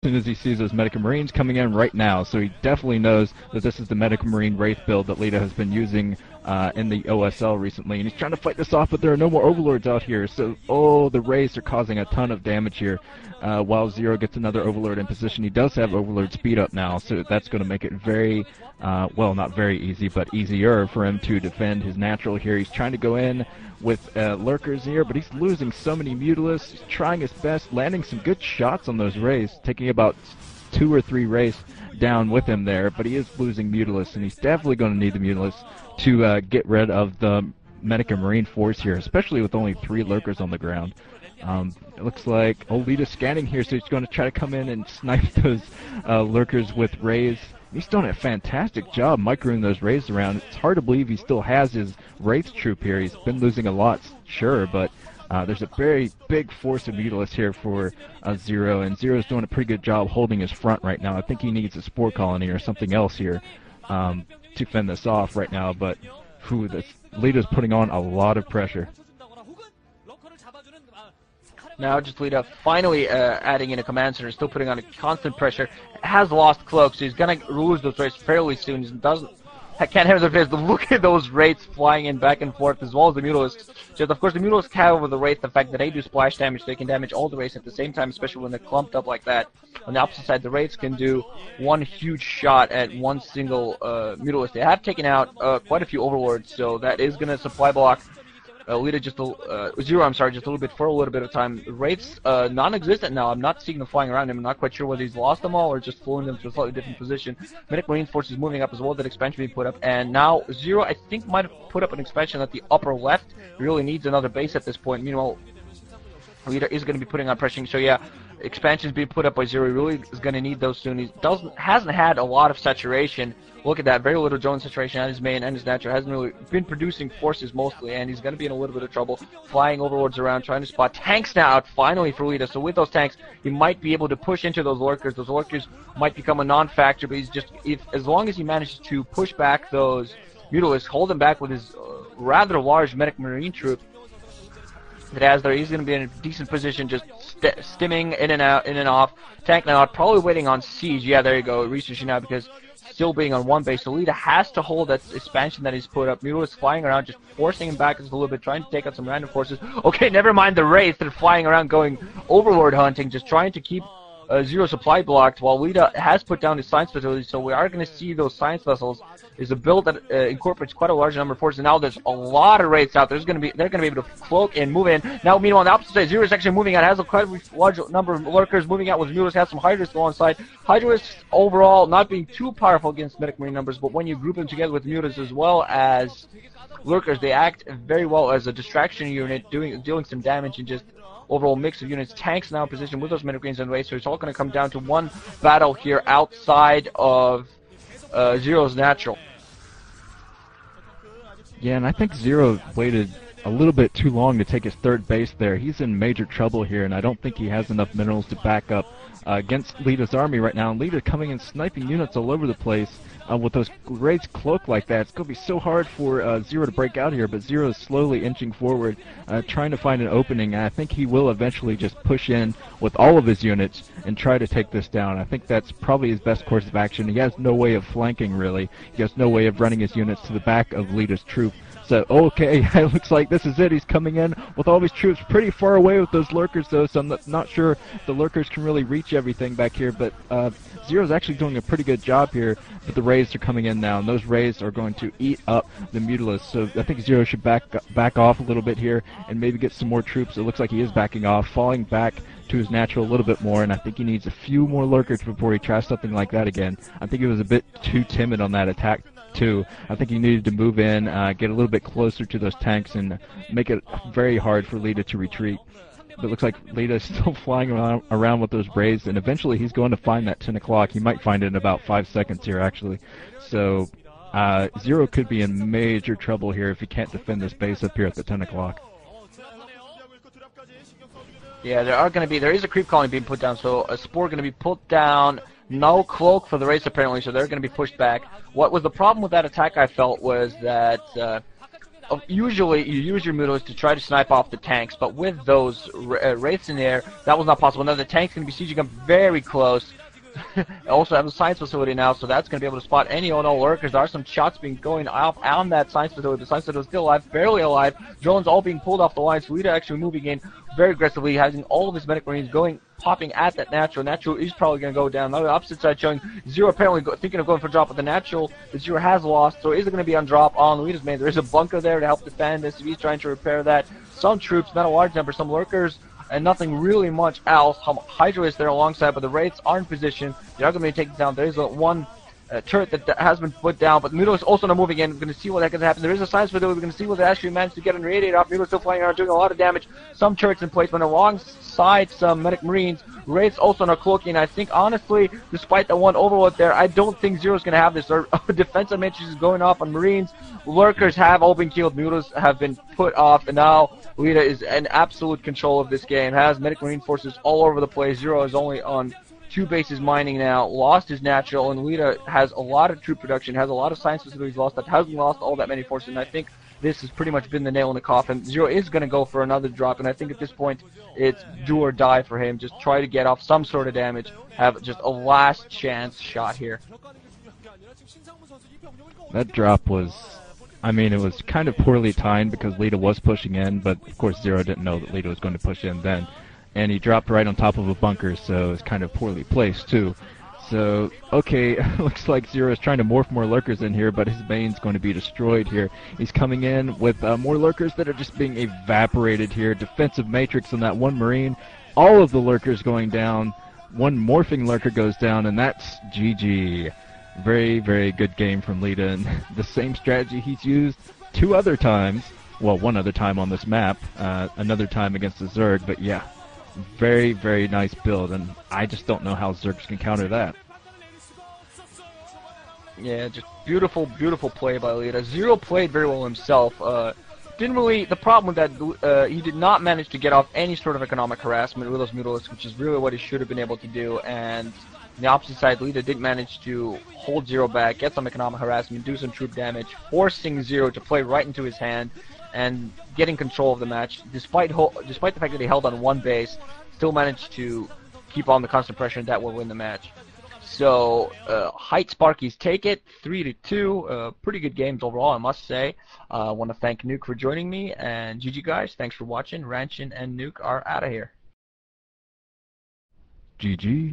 soon as he sees those Medica Marines coming in right now, so he definitely knows that this is the Medica Marine Wraith build that Leta has been using in the OSL recently, and he's trying to fight this off, but there are no more Overlords out here, so, the Wraiths are causing a ton of damage here, while ZerO gets another Overlord in position. He does have Overlord speed up now, so that's going to make it very, well, not very easy, but easier for him to defend his natural here. He's trying to go in with lurkers here, but he's losing so many Mutalisks. He's trying his best, landing some good shots on those Wraiths, taking about 2 or 3 Wraiths down with him there, but he is losing Mutalisks, and he's definitely going to need the Mutalisks to get rid of the Medica Marine force here, especially with only 3 lurkers on the ground. It looks like Leta's scanning here, so he's going to try to come in and snipe those lurkers with Rays. He's done a fantastic job microing those Rays around. It's hard to believe he still has his Wraith troop here. He's been losing a lot, sure, but there's a very big force of Mutalisks here for ZerO, and ZerO's doing a pretty good job holding his front right now. I think he needs a Spore Colony or something else here to fend this off right now, but Leta's putting on a lot of pressure. Now just Leta finally adding in a command center, still putting on a constant pressure. Has lost Cloak, so he's gonna lose those Wraiths fairly soon. He can't have their face, but look at those Wraiths flying in back and forth, as well as the Mutalisks. Just, of course, the Mutalisks have over the Wraith the fact that they do splash damage, they can damage all the Wraiths at the same time, especially when they're clumped up like that. On the opposite side, the Wraiths can do one huge shot at one single Mutalisk. They have taken out quite a few Overlords, so that is gonna supply block Leta ZerO, I'm sorry, just a little bit for a little bit of time. Wraiths non-existent now. I'm not seeing them flying around him. I'm not quite sure whether he's lost them all or just flew them to a slightly different position. Medic Marine force is moving up as well. That expansion being put up, and now ZerO I think might have put up an expansion at the upper left. He really needs another base at this point. Meanwhile, Leta is going to be putting on pressure. So yeah, expansions being put up by ZerO. He really is going to need those soon. He hasn't had a lot of saturation. Look at that, very little drone saturation on his main and his natural. Hasn't really been producing forces mostly, and he's going to be in a little bit of trouble. Flying Overlords around, trying to spot tanks now out finally for Leta. So with those tanks, he might be able to push into those lurkers. Those lurkers might become a non-factor, but he's just, as long as he manages to push back those Mutalisks, hold them back with his rather large Medic Marine troop that has there, he's going to be in a decent position, just stimming in and out, in and off. Tank now out, probably waiting on siege. Yeah, there you go, researching now because still being on one base. So Leta has to hold that expansion that he's put up. Mutalisks flying around, just forcing him back just a little bit, trying to take out some random forces. Okay, never mind the Wraiths that are flying around going Overlord hunting, just trying to keep ZerO supply blocked while Leta has put down his science facilities. So we are going to see those science vessels. Is a build that incorporates quite a large number of forces. And now there's a lot of Wraiths out there. They're going to be able to cloak and move in. Now, meanwhile, on the opposite side, ZerO is actually moving out. Has a quite large number of lurkers moving out with Mutalisks. Has some Hydras alongside. Hydras overall not being too powerful against Medic Marine numbers, but when you group them together with Mutalisks as well as lurkers, they act very well as a distraction unit, dealing some damage and just overall mix of units. Tanks now in position with those Medic Marines and Wraiths, so it's all going to come down to one battle here outside of ZerO's natural. Yeah, and I think ZerO waited a little bit too long to take his third base there. He's in major trouble here, and I don't think he has enough minerals to back up against Leta's army right now. And Leta coming in sniping units all over the place with those Wraiths cloaked like that. It's going to be so hard for ZerO to break out here, but ZerO is slowly inching forward, trying to find an opening, and I think he will eventually just push in with all of his units and try to take this down. I think that's probably his best course of action. He has no way of flanking, really. He has no way of running his units to the back of Leta's troop. So, okay, it looks like this is it. He's coming in with all of his troops pretty far away with those lurkers, though, so I'm not sure if the lurkers can really reach everything back here, but ZerO's actually doing a pretty good job here, but the Rays are coming in now, and those Rays are going to eat up the Mutalisks, so I think ZerO should back off a little bit here and maybe get some more troops. It looks like he is backing off, falling back to his natural a little bit more, and I think he needs a few more lurkers before he tries something like that again. I think he was a bit too timid on that attack too. I think he needed to move in, get a little bit closer to those tanks, and make it very hard for Leta to retreat. But it looks like Leta is still flying around with those Braves, and eventually he's going to find that 10 o'clock. He might find it in about 5 seconds here, actually. So ZerO could be in major trouble here if he can't defend this base up here at the 10 o'clock. Yeah, there is a creep colony being put down, so a Spore going to be put down. No cloak for the Wraiths apparently, so they're going to be pushed back. What was the problem with that attack, I felt, was that usually you use your Mutos to try to snipe off the tanks, but with those Wraiths in there, that was not possible. Now the tank's going to be sieging up very close. Also have a science facility now, so that's going to be able to spot any and all lurkers. There are some shots going off on that science facility. The science facility is still alive, barely alive. Drones all being pulled off the line. Leta actually moving in very aggressively, having all of his medic marines popping at that natural. Natural is probably going to go down. Now the opposite side showing ZerO apparently thinking of going for a drop, but the natural ZerO has lost, so is it going to be on drop on Leta's main? There is a bunker there to help defend this. He's trying to repair that. Some troops, not a large number, some lurkers, and nothing really much else. Hydra is there alongside, but the Wraiths are in position. They are going to be taken down. There is one turret that has been put down, but Muto is also not moving in. We're going to see what that can happen. There is a science facility. We're going to see what they actually managed to get and radiate off. Muto still flying around, doing a lot of damage. Some turrets in placement alongside some medic marines. Wraiths also not cloaking. I think, honestly, despite the one overload there, I don't think ZerO's going to have this. Our defensive matrix is going off on marines. Lurkers have all been killed. Mutos have been put off, and now Leta is in absolute control of this game. Has medic marine forces all over the place. ZerO is only on 2 bases mining now, lost his natural, and Leta has a lot of troop production, has a lot of science facilities lost, that hasn't lost all that many forces, and I think this has pretty much been the nail in the coffin. ZerO is going to go for another drop, and I think at this point it's do or die for him. Just try to get off some sort of damage, have just a last chance shot here. That drop was, I mean, it was kind of poorly timed because Leta was pushing in, but of course ZerO didn't know that Leta was going to push in then. And he dropped right on top of a bunker, so it's kind of poorly placed too. So, okay, looks like ZerO is trying to morph more lurkers in here, but his main's going to be destroyed here. He's coming in with more lurkers that are just being evaporated here. Defensive matrix on that one marine. All of the lurkers going down. One morphing lurker goes down, and that's GG. Very, very good game from Leta, and the same strategy he's used 2 other times. Well, 1 other time on this map, another time against the Zerg, but yeah. Very, very nice build, and I just don't know how Zergs can counter that. Yeah, just beautiful, beautiful play by Leta. ZerO played very well himself. Didn't really, the problem with that, he did not manage to get off any sort of economic harassment with those Mutalists, which is really what he should have been able to do, and on the opposite side, Leta did manage to hold ZerO back, get some economic harassment, do some troop damage, forcing ZerO to play right into his hand, and getting control of the match, despite the fact that he held on 1 base, still managed to keep on the constant pressure, and that will win the match. So, Hite Sparkyz take it, 3-2. Pretty good games overall, I must say. I want to thank Nuke for joining me, and GG guys, thanks for watching. Ranchin and Nuke are out of here. GG.